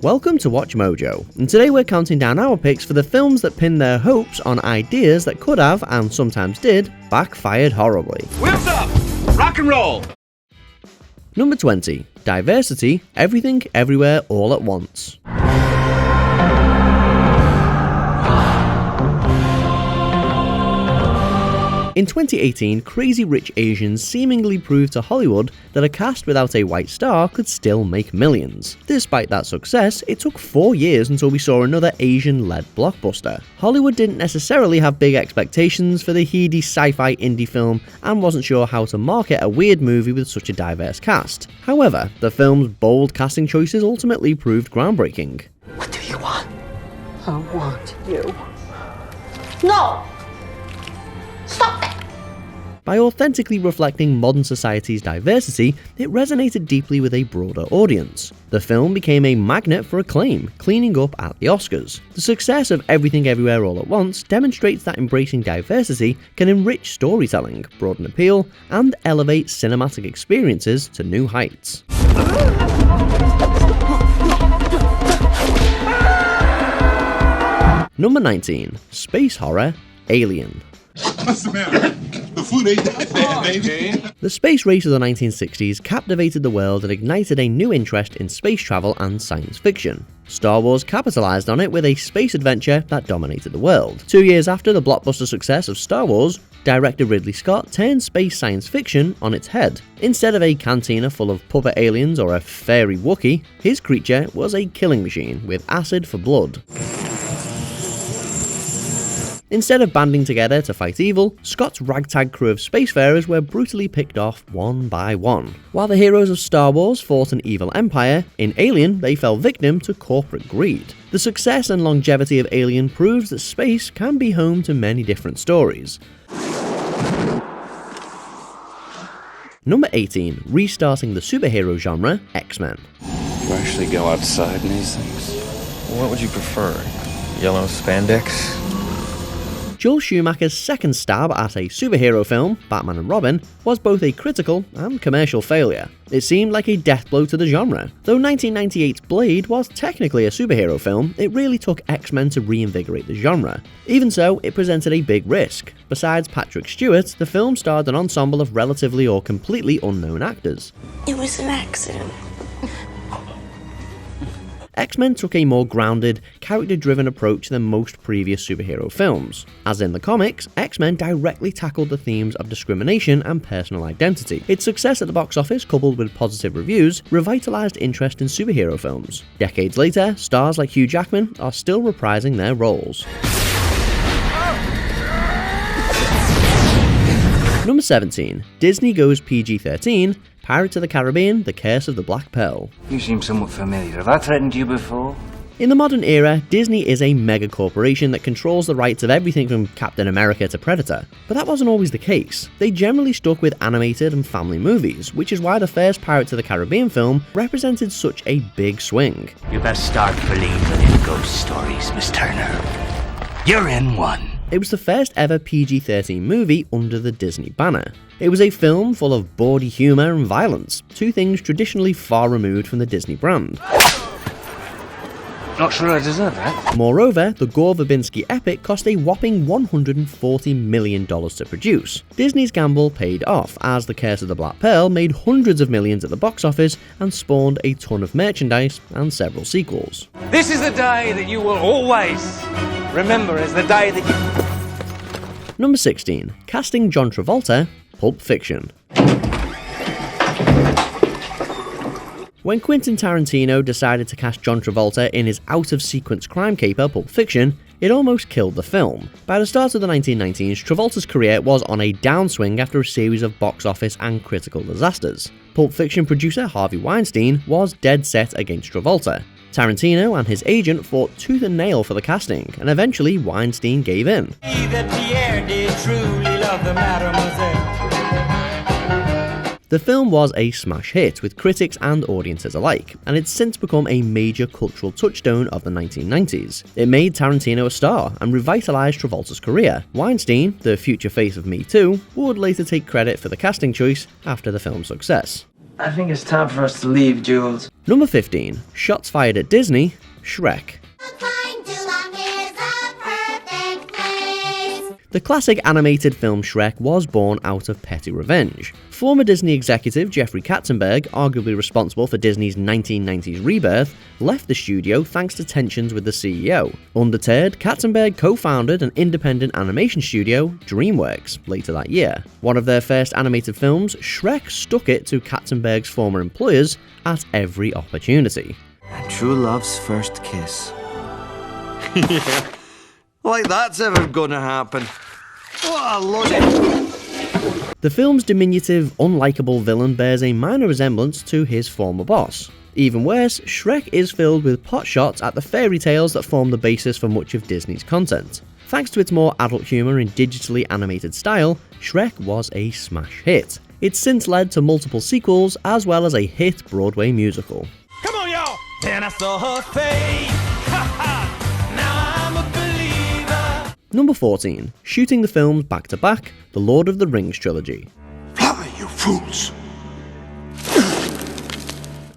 Welcome to Watch Mojo, and today we're counting down our picks for the films that pin their hopes on ideas that could have, and sometimes did, backfired horribly. Wheels up! Rock and roll! Number 20. Diversity, Everything, Everywhere, All at Once. In 2018, Crazy Rich Asians seemingly proved to Hollywood that a cast without a white star could still make millions. Despite that success, it took 4 years until we saw another Asian-led blockbuster. Hollywood didn't necessarily have big expectations for the heady sci-fi indie film and wasn't sure how to market a weird movie with such a diverse cast. However, the film's bold casting choices ultimately proved groundbreaking. What do you want? I want you. No! Stop that! By authentically reflecting modern society's diversity, it resonated deeply with a broader audience. The film became a magnet for acclaim, cleaning up at the Oscars. The success of Everything Everywhere All at Once demonstrates that embracing diversity can enrich storytelling, broaden appeal, and elevate cinematic experiences to new heights. Number 19. Space Horror, Alien. What's the matter? The food ain't that bad, baby. The space race of the 1960s captivated the world and ignited a new interest in space travel and science fiction. Star Wars capitalized on it with a space adventure that dominated the world. 2 years after the blockbuster success of Star Wars, director Ridley Scott turned space science fiction on its head. Instead of a cantina full of puppet aliens or a fairy Wookiee, his creature was a killing machine with acid for blood. Instead of banding together to fight evil, Scott's ragtag crew of spacefarers were brutally picked off one by one. While the heroes of Star Wars fought an evil empire, in Alien they fell victim to corporate greed. The success and longevity of Alien proves that space can be home to many different stories. Number 18. Restarting the superhero genre, XMen. You actually go outside in these things? What would you prefer? Yellow spandex? Joel Schumacher's second stab at a superhero film, Batman and Robin, was both a critical and commercial failure. It seemed like a death blow to the genre. Though 1998's Blade was technically a superhero film, it really took X-Men to reinvigorate the genre. Even so, it presented a big risk. Besides Patrick Stewart, the film starred an ensemble of relatively or completely unknown actors. It was an accident. X-Men took a more grounded, character-driven approach than most previous superhero films. As in the comics, X-Men directly tackled the themes of discrimination and personal identity. Its success at the box office, coupled with positive reviews, revitalized interest in superhero films. Decades later, stars like Hugh Jackman are still reprising their roles. Number 17. Disney goes PG-13, Pirates of the Caribbean, The Curse of the Black Pearl. You seem somewhat familiar. Have I threatened you before? In the modern era, Disney is a mega corporation that controls the rights of everything from Captain America to Predator. But that wasn't always the case. They generally stuck with animated and family movies, which is why the first Pirates of the Caribbean film represented such a big swing. You best start believing in ghost stories, Miss Turner. You're in one. It was the first ever PG-13 movie under the Disney banner. It was a film full of bawdy humour and violence, two things traditionally far removed from the Disney brand. Not sure I deserve that. Moreover, the Gore Verbinski epic cost a whopping $140 million to produce. Disney's gamble paid off, as The Curse of the Black Pearl made hundreds of millions at the box office and spawned a ton of merchandise and several sequels. This is the day that you will always remember as the day that you... Number 16. Casting John Travolta, Pulp Fiction. When Quentin Tarantino decided to cast John Travolta in his out-of-sequence crime caper Pulp Fiction, it almost killed the film. By the start of the 1990s, Travolta's career was on a downswing after a series of box office and critical disasters. Pulp Fiction producer Harvey Weinstein was dead set against Travolta. Tarantino and his agent fought tooth and nail for the casting, and eventually Weinstein gave in. The film was a smash hit with critics and audiences alike, and it's since become a major cultural touchstone of the 1990s. It made Tarantino a star and revitalized Travolta's career. Weinstein, the future face of Me Too, would later take credit for the casting choice after the film's success. I think it's time for us to leave, Jules. Number 15. Shots fired at Disney, Shrek. The classic animated film Shrek was born out of petty revenge. Former Disney executive Jeffrey Katzenberg, arguably responsible for Disney's 1990s rebirth, left the studio thanks to tensions with the CEO. Undeterred, Katzenberg co-founded an independent animation studio, DreamWorks, later that year. One of their first animated films, Shrek stuck it to Katzenberg's former employers at every opportunity. And true love's first kiss. Yeah. Like that's ever gonna happen. Oh, I love it. The film's diminutive, unlikable villain bears a minor resemblance to his former boss. Even worse, Shrek is filled with pot shots at the fairy tales that form the basis for much of Disney's content. Thanks to its more adult humour and digitally animated style, Shrek was a smash hit. It's since led to multiple sequels as well as a hit Broadway musical. Come on, y'all! Then I saw her face. Ha ha! Now I'm a believer. Number 14. Shooting the films back to back, the Lord of the Rings trilogy. Fly, you fools!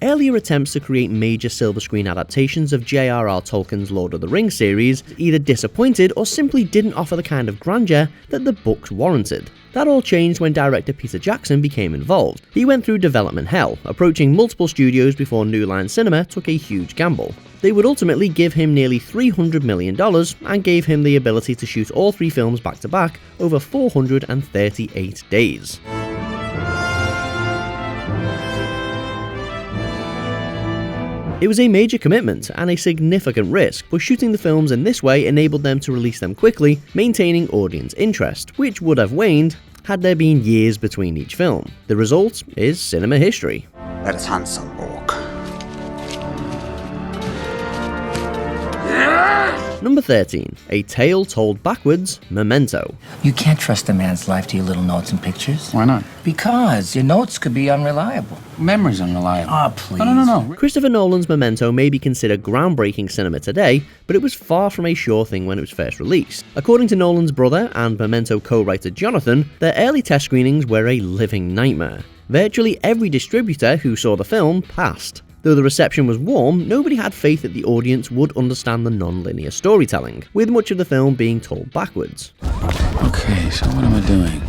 Earlier attempts to create major silver screen adaptations of J.R.R. Tolkien's Lord of the Rings series either disappointed or simply didn't offer the kind of grandeur that the books warranted. That all changed when director Peter Jackson became involved. He went through development hell, approaching multiple studios before New Line Cinema took a huge gamble. They would ultimately give him nearly $300 million and gave him the ability to shoot all three films back to back over 438 days. It was a major commitment and a significant risk, but shooting the films in this way enabled them to release them quickly, maintaining audience interest, which would have waned had there been years between each film. The result is cinema history. Let us Hansel walk. Number 13. A Tale Told Backwards, Memento. You can't trust a man's life to your little notes and pictures. Why not? Because your notes could be unreliable. Memory's unreliable. Ah, please. No. Christopher Nolan's Memento may be considered groundbreaking cinema today, but it was far from a sure thing when it was first released. According to Nolan's brother and Memento co-writer Jonathan, their early test screenings were a living nightmare. Virtually every distributor who saw the film passed. Though the reception was warm, nobody had faith that the audience would understand the non-linear storytelling, with much of the film being told backwards. Okay, so what am I doing?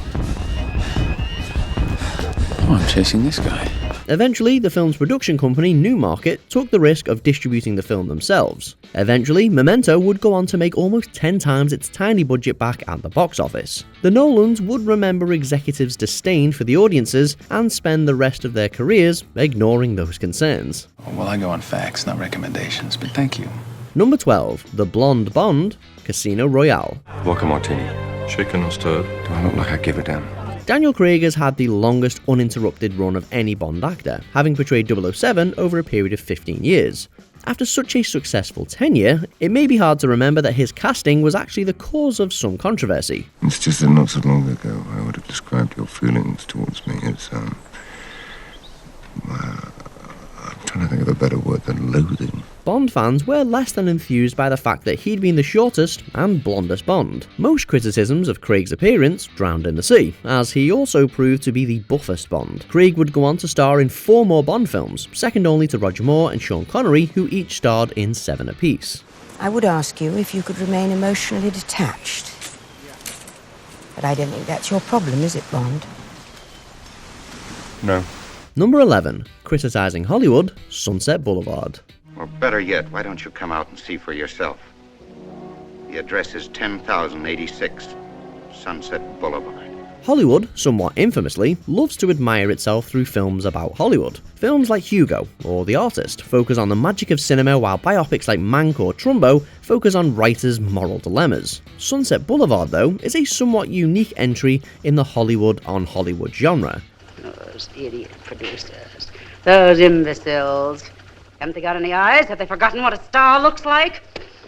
Oh, I'm chasing this guy. Eventually, the film's production company, Newmarket, took the risk of distributing the film themselves. Eventually, Memento would go on to make almost 10 times its tiny budget back at the box office. The Nolans would remember executives' disdain for the audiences and spend the rest of their careers ignoring those concerns. Well, I go on facts, not recommendations, but thank you. Number 12. The Blonde Bond, Casino Royale. Vodka martini. Shaken or stirred? Do I look like I give a damn? Daniel Craig has had the longest uninterrupted run of any Bond actor, having portrayed 007 over a period of 15 years. After such a successful tenure, it may be hard to remember that his casting was actually the cause of some controversy. It's just that not so long ago I would have described your feelings towards me as, I'm trying to think of a better word than loathing. Bond fans were less than enthused by the fact that he'd been the shortest and blondest Bond. Most criticisms of Craig's appearance drowned in the sea, as he also proved to be the buffest Bond. Craig would go on to star in 4 more Bond films, second only to Roger Moore and Sean Connery, who each starred in 7 apiece. I would ask you if you could remain emotionally detached. But I don't think that's your problem, is it, Bond? No. Number 11. Criticizing Hollywood, Sunset Boulevard. Or better yet, why don't you come out and see for yourself? The address is 10,086 Sunset Boulevard. Hollywood, somewhat infamously, loves to admire itself through films about Hollywood. Films like Hugo or The Artist focus on the magic of cinema, while biopics like Mank or Trumbo focus on writers' moral dilemmas. Sunset Boulevard, though, is a somewhat unique entry in the Hollywood on Hollywood genre. Those idiot producers. Those imbeciles. Haven't they got any eyes? Have they forgotten what a star looks like?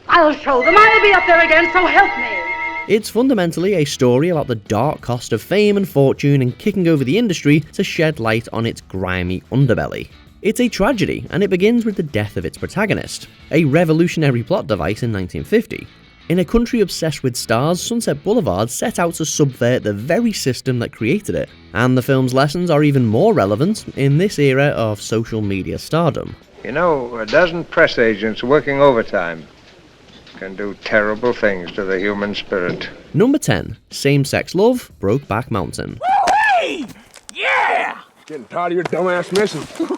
I'll show them. I'll be up there again, so help me. It's fundamentally a story about the dark cost of fame and fortune and kicking over the industry to shed light on its grimy underbelly. It's a tragedy, and it begins with the death of its protagonist, a revolutionary plot device in 1950. In a country obsessed with stars, Sunset Boulevard set out to subvert the very system that created it. And the film's lessons are even more relevant in this era of social media stardom. You know, a dozen press agents working overtime can do terrible things to the human spirit. Number 10. Samesex Love, Brokeback Mountain. Hey! Yeah! Getting tired of your dumbass missing.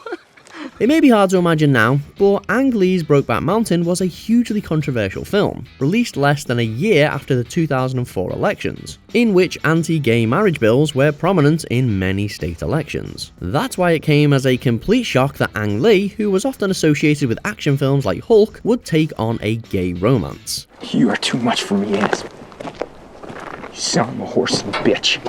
It may be hard to imagine now, but Ang Lee's Brokeback Mountain was a hugely controversial film, released less than a year after the 2004 elections, in which anti-gay marriage bills were prominent in many state elections. That's why it came as a complete shock that Ang Lee, who was often associated with action films like Hulk, would take on a gay romance. You are too much for me, ass. You son of a horse and a bitch.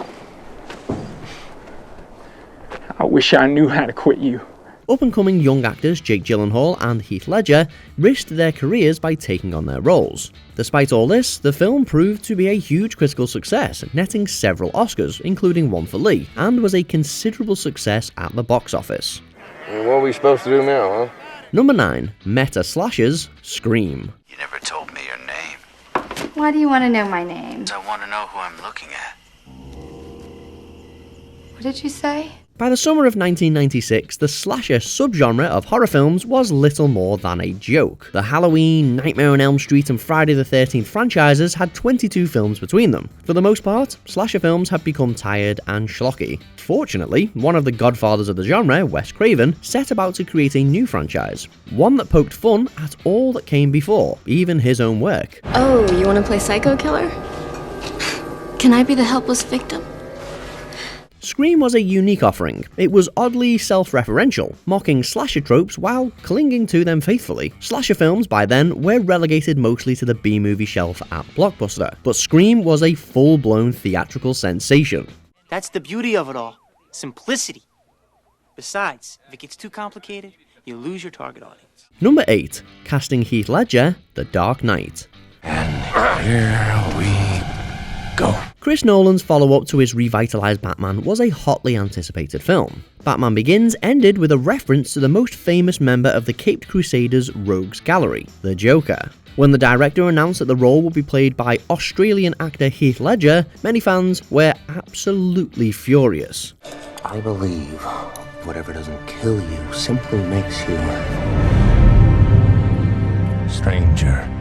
I wish I knew how to quit you. Up-and-coming young actors Jake Gyllenhaal and Heath Ledger risked their careers by taking on their roles. Despite all this, the film proved to be a huge critical success, netting several Oscars, including one for Lee, and was a considerable success at the box office. Well, what are we supposed to do now, huh? Number 9. Meta Slashers, Scream. You never told me your name. Why do you want to know my name? I want to know who I'm looking at. What did you say? By the summer of 1996, the slasher subgenre of horror films was little more than a joke. The Halloween, Nightmare on Elm Street and Friday the 13th franchises had 22 films between them. For the most part, slasher films had become tired and schlocky. Fortunately, one of the godfathers of the genre, Wes Craven, set about to create a new franchise, one that poked fun at all that came before, even his own work. Oh, you want to play psycho killer? Can I be the helpless victim? Scream was a unique offering. It was oddly self-referential, mocking slasher tropes while clinging to them faithfully. Slasher films by then were relegated mostly to the B-movie shelf at Blockbuster, but Scream was a full-blown theatrical sensation. That's the beauty of it all. Simplicity. Besides, if it gets too complicated, you lose your target audience. Number 8. Casting Heath Ledger, The Dark Knight. And here we go. Chris Nolan's follow-up to his revitalized Batman was a hotly anticipated film. Batman Begins ended with a reference to the most famous member of the Caped Crusaders Rogues Gallery, the Joker. When the director announced that the role would be played by Australian actor Heath Ledger, many fans were absolutely furious. I believe whatever doesn't kill you simply makes you stranger.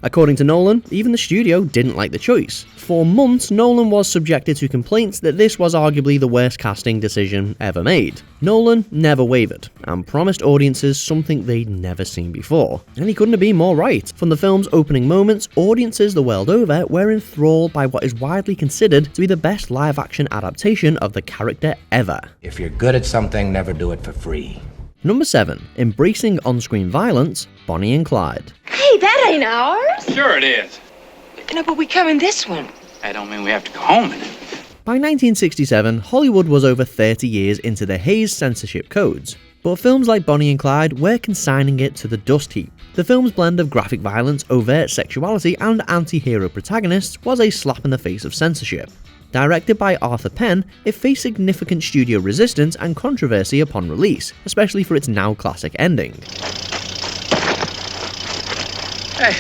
According to Nolan, even the studio didn't like the choice. For months, Nolan was subjected to complaints that this was arguably the worst casting decision ever made. Nolan never wavered, and promised audiences something they'd never seen before. And he couldn't have been more right. From the film's opening moments, audiences the world over were enthralled by what is widely considered to be the best live-action adaptation of the character ever. If you're good at something, never do it for free. Number 7. Embracing on-screen violence, Bonnie and Clyde. Hey, that ain't ours. Sure it is. No, but we come in this one. I don't mean we have to go home in it. By 1967, Hollywood was over 30 years into the Hays censorship codes, but films like Bonnie and Clyde were consigning it to the dust heap. The film's blend of graphic violence, overt sexuality, and anti-hero protagonists was a slap in the face of censorship. Directed by Arthur Penn, it faced significant studio resistance and controversy upon release, especially for its now classic ending. Hey.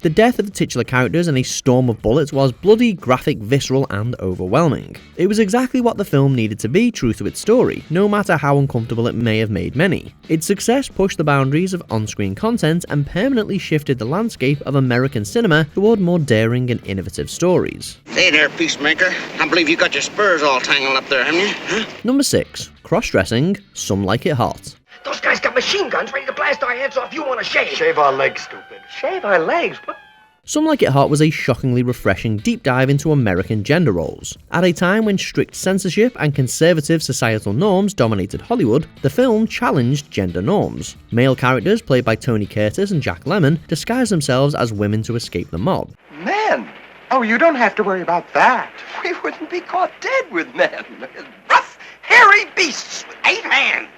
The death of the titular characters in a storm of bullets was bloody, graphic, visceral, and overwhelming. It was exactly what the film needed to be, true to its story, no matter how uncomfortable it may have made many. Its success pushed the boundaries of on-screen content and permanently shifted the landscape of American cinema toward more daring and innovative stories. Hey there, peacemaker. I believe you got your spurs all tangled up there, haven't you? Huh? Number 6. Crossdressing, Some Like It Hot. Those guys got machine guns ready to blast our heads off. You want to shave? Shave our legs, stupid. Shave our legs? What? Some Like It Hot was a shockingly refreshing deep dive into American gender roles. At a time when strict censorship and conservative societal norms dominated Hollywood, the film challenged gender norms. Male characters played by Tony Curtis and Jack Lemmon disguised themselves as women to escape the mob. Men? Oh, you don't have to worry about that. We wouldn't be caught dead with men. Rough, hairy beasts with 8 hands.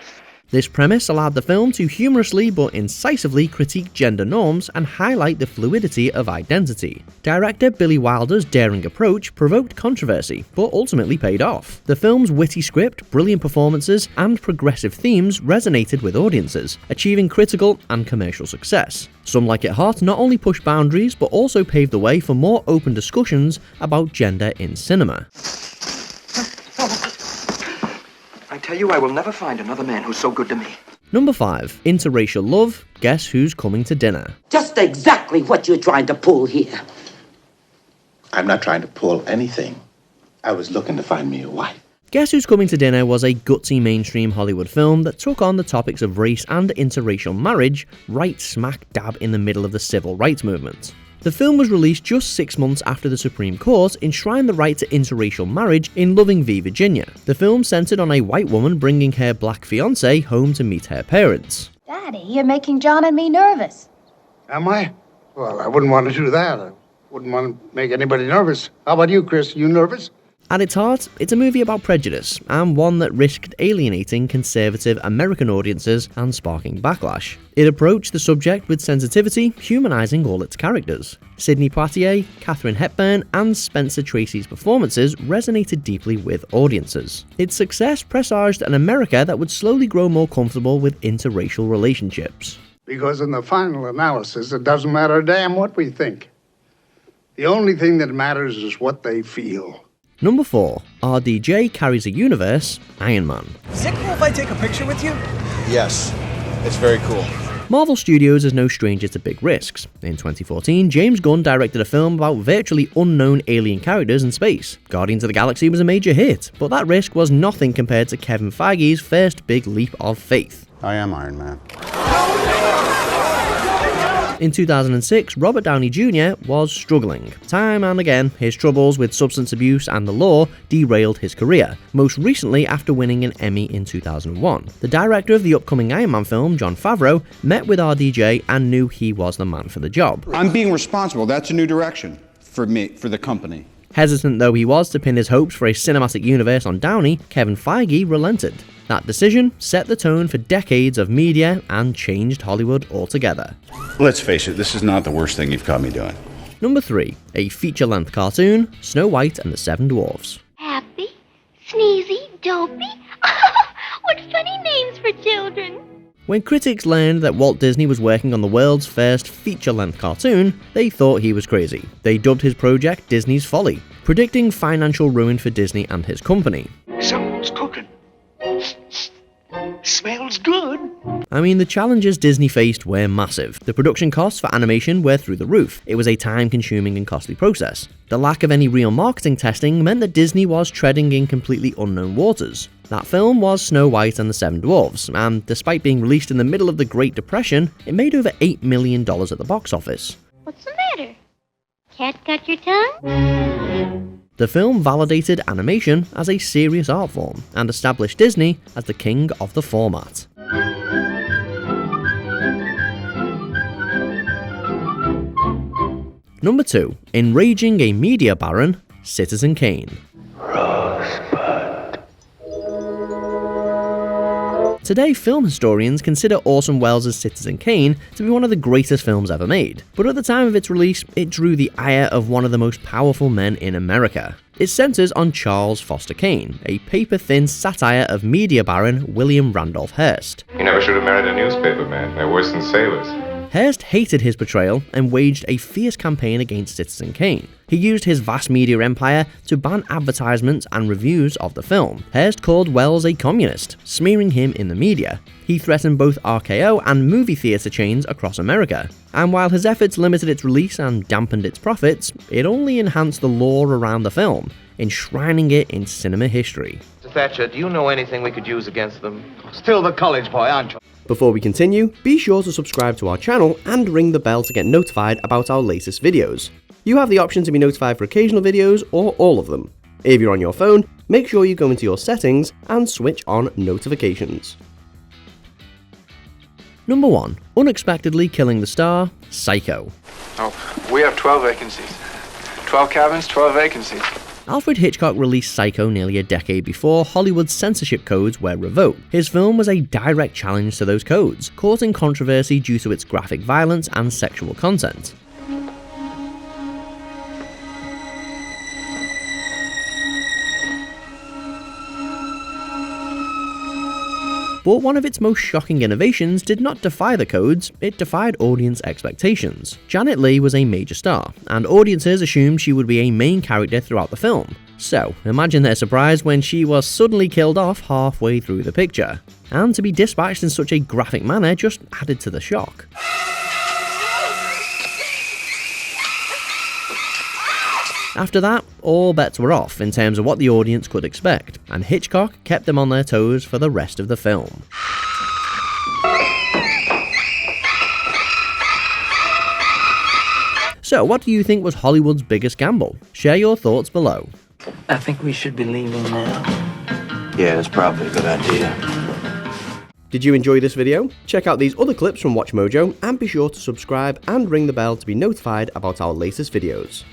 This premise allowed the film to humorously but incisively critique gender norms and highlight the fluidity of identity. Director Billy Wilder's daring approach provoked controversy, but ultimately paid off. The film's witty script, brilliant performances, and progressive themes resonated with audiences, achieving critical and commercial success. Some Like It Hot not only pushed boundaries, but also paved the way for more open discussions about gender in cinema. I tell you, I will never find another man who's so good to me. Number 5. Interracial Love. Guess Who's Coming to Dinner? Just exactly what you're trying to pull here. I'm not trying to pull anything. I was looking to find me a wife. Guess Who's Coming to Dinner was a gutsy mainstream Hollywood film that took on the topics of race and interracial marriage right smack dab in the middle of the civil rights movement. The film was released just 6 months after the Supreme Court enshrined the right to interracial marriage in Loving v. Virginia. The film centered on a white woman bringing her black fiancé home to meet her parents. Daddy, you're making John and me nervous. Am I? Well, I wouldn't want to do that. I wouldn't want to make anybody nervous. How about you, Chris? You nervous? At its heart, it's a movie about prejudice, and one that risked alienating conservative American audiences and sparking backlash. It approached the subject with sensitivity, humanizing all its characters. Sidney Poitier, Katharine Hepburn, and Spencer Tracy's performances resonated deeply with audiences. Its success presaged an America that would slowly grow more comfortable with interracial relationships. Because in the final analysis, it doesn't matter a damn what we think. The only thing that matters is what they feel. Number 4. RDJ carries a universe, Iron Man. Is it cool if I take a picture with you? Yes, it's very cool. Marvel Studios is no stranger to big risks. In 2014, James Gunn directed a film about virtually unknown alien characters in space. Guardians of the Galaxy was a major hit, but that risk was nothing compared to Kevin Feige's first big leap of faith. I am Iron Man. In 2006, Robert Downey Jr. was struggling. Time and again, his troubles with substance abuse and the law derailed his career, most recently after winning an Emmy in 2001. The director of the upcoming Iron Man film, Jon Favreau, met with RDJ and knew he was the man for the job. I'm being responsible. That's a new direction for me, for the company. Hesitant though he was to pin his hopes for a cinematic universe on Downey, Kevin Feige relented. That decision set the tone for decades of media and changed Hollywood altogether. Let's face it, this is not the worst thing you've caught me doing. Number 3. A feature-length cartoon, Snow White and the Seven Dwarfs. Happy, sneezy, dopey. What funny names for children. When critics learned that Walt Disney was working on the world's first feature-length cartoon, they thought he was crazy. They dubbed his project Disney's Folly, predicting financial ruin for Disney and his company. Someone's cooking. Smells good. I mean, the challenges Disney faced were massive. The production costs for animation were through the roof. It was a time-consuming and costly process. The lack of any real marketing testing meant that Disney was treading in completely unknown waters. That film was Snow White and the Seven Dwarfs, and despite being released in the middle of the Great Depression, it made over $8 million at the box office. What's the matter? Cat got your tongue? The film validated animation as a serious art form and established Disney as the king of the format. Number 2. Enraging a media baron, Citizen Kane. Today, film historians consider Orson Welles' Citizen Kane to be one of the greatest films ever made, but at the time of its release, it drew the ire of one of the most powerful men in America. It centers on Charles Foster Kane, a paper-thin satire of media baron William Randolph Hearst. You never should have married a newspaper man. They're worse than sailors. Hearst hated his portrayal and waged a fierce campaign against Citizen Kane. He used his vast media empire to ban advertisements and reviews of the film. Hearst called Welles a communist, smearing him in the media. He threatened both RKO and movie theatre chains across America. And while his efforts limited its release and dampened its profits, it only enhanced the lore around the film, enshrining it in cinema history. Mr. Thatcher, do you know anything we could use against them? Still the college boy, aren't you? Before we continue, be sure to subscribe to our channel and ring the bell to get notified about our latest videos. You have the option to be notified for occasional videos or all of them. If you're on your phone, make sure you go into your settings and switch on notifications. Number 1. Unexpectedly killing the star, Psycho. Oh, we have 12 vacancies. 12 cabins, 12 vacancies. Alfred Hitchcock released Psycho nearly a decade before Hollywood's censorship codes were revoked. His film was a direct challenge to those codes, causing controversy due to its graphic violence and sexual content. But one of its most shocking innovations did not defy the codes, it defied audience expectations. Janet Leigh was a major star, and audiences assumed she would be a main character throughout the film. So, imagine their surprise when she was suddenly killed off halfway through the picture. And to be dispatched in such a graphic manner just added to the shock. After that, all bets were off in terms of what the audience could expect, and Hitchcock kept them on their toes for the rest of the film. So, what do you think was Hollywood's biggest gamble? Share your thoughts below. I think we should be leaving now. Yeah, it's probably a good idea. Did you enjoy this video? Check out these other clips from WatchMojo and be sure to subscribe and ring the bell to be notified about our latest videos.